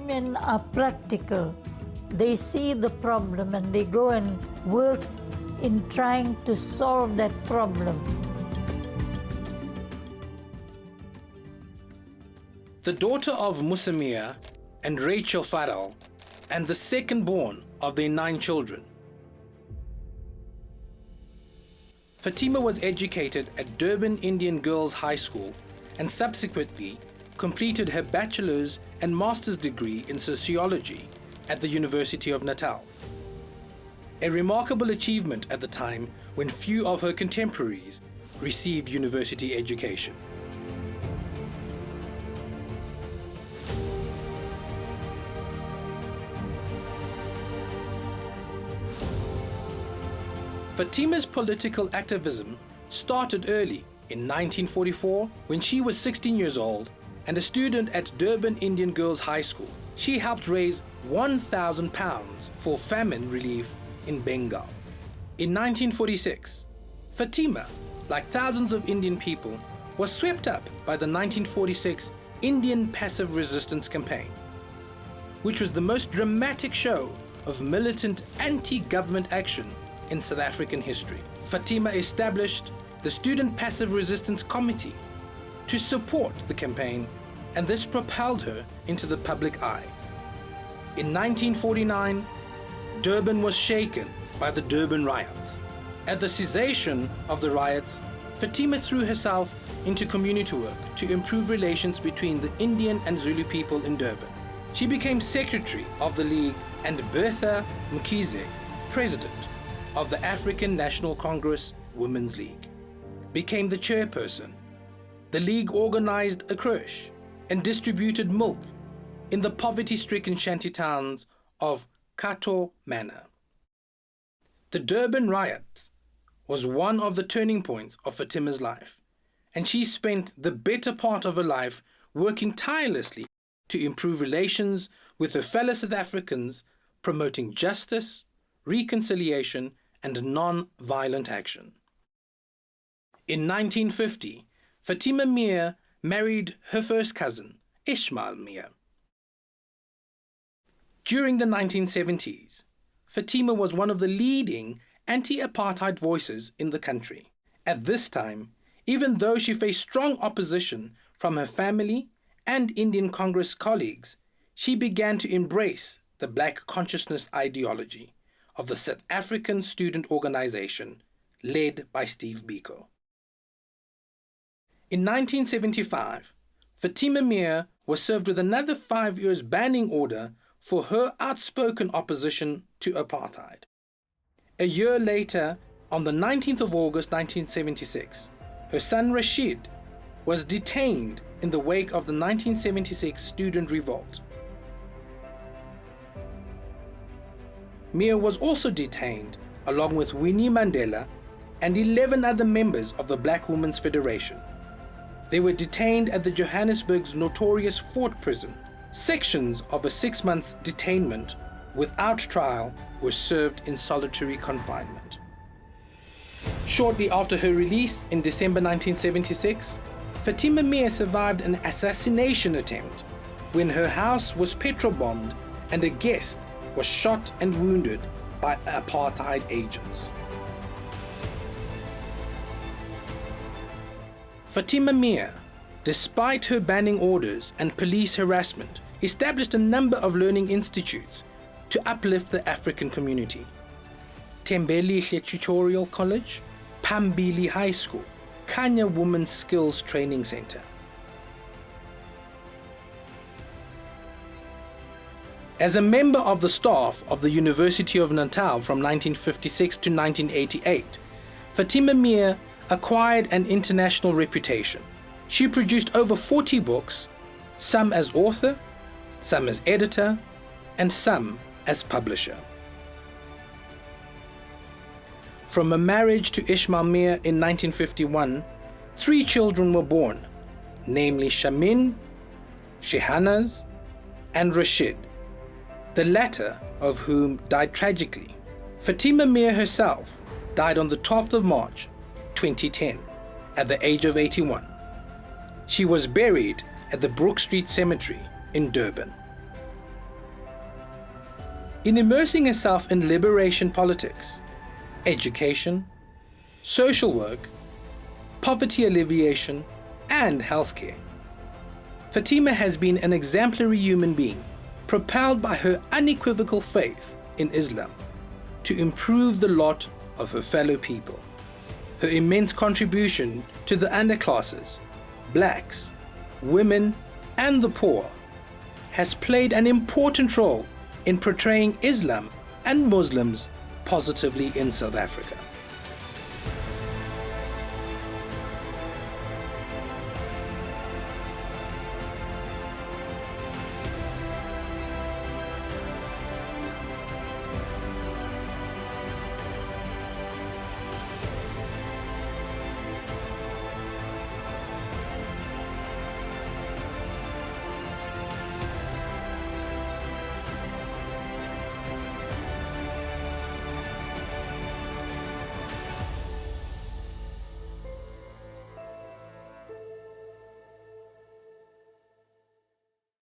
women are practical. They see the problem and they go and work in trying to solve that problem. The daughter of Musa Meer and Rachel Farrell, and the second born of their 9 children. Fatima was educated at Durban Indian Girls High School and subsequently completed her bachelor's and master's degree in sociology at the University of Natal. A remarkable achievement at the time when few of her contemporaries received university education. Fatima's political activism started early in 1944 when she was 16 years old and a student at Durban Indian Girls High School. She helped raise £1,000 for famine relief in Bengal. In 1946, Fatima, like thousands of Indian people, was swept up by the 1946 Indian Passive Resistance Campaign, which was the most dramatic show of militant anti-government action in South African history. Fatima established the Student Passive Resistance Committee to support the campaign, and this propelled her into the public eye. In 1949, Durban was shaken by the Durban riots. At the cessation of the riots, Fatima threw herself into community work to improve relations between the Indian and Zulu people in Durban. She became secretary of the League, and Bertha Mkhize, president of the African National Congress Women's League, became the chairperson. The League organized a creche and distributed milk in the poverty-stricken shanty towns of Kato Manor. The Durban riot was one of the turning points of Fatima's life, and she spent the better part of her life working tirelessly to improve relations with her fellow South Africans, promoting justice, reconciliation, and non-violent action. In 1950, Fatima Meer married her first cousin, Ismail Meer. During the 1970s, Fatima was one of the leading anti-apartheid voices in the country. At this time, even though she faced strong opposition from her family and Indian Congress colleagues, she began to embrace the Black consciousness ideology of the South African Student Organization led by Steve Biko. In 1975, Fatima Meer was served with another 5 years banning order for her outspoken opposition to apartheid. A year later, on the 19th of August 1976, her son Rashid was detained in the wake of the 1976 student revolt. Meer was also detained along with Winnie Mandela and 11 other members of the Black Women's Federation. They were detained at the Johannesburg's notorious Fort Prison. Sections of a 6-month detainment without trial were served in solitary confinement. Shortly after her release in December 1976, Fatima Meer survived an assassination attempt when her house was petrol-bombed and a guest was shot and wounded by apartheid agents. Fatima Meer, despite her banning orders and police harassment, established a number of learning institutes to uplift the African community. Tembelihle Tutorial College, Pambili High School, Kanya Women's Skills Training Center. As a member of the staff of the University of Natal from 1956 to 1988, Fatima Meer acquired an international reputation. She produced over 40 books, some as author, some as editor, and some as publisher. From a marriage to Ismail Meer in 1951, 3 children were born, namely Shamin, Shehanaz, and Rashid, the latter of whom died tragically. Fatima Meer herself died on the 12th of March, 2010, at the age of 81. She was buried at the Brook Street Cemetery in Durban. in immersing herself in liberation politics, education, social work, poverty alleviation, and healthcare. Fatima has been an exemplary human being, propelled by her unequivocal faith in Islam to improve the lot of her fellow people. Her immense contribution to the underclasses, blacks, women, and the poor has played an important role in portraying Islam and Muslims positively in South Africa.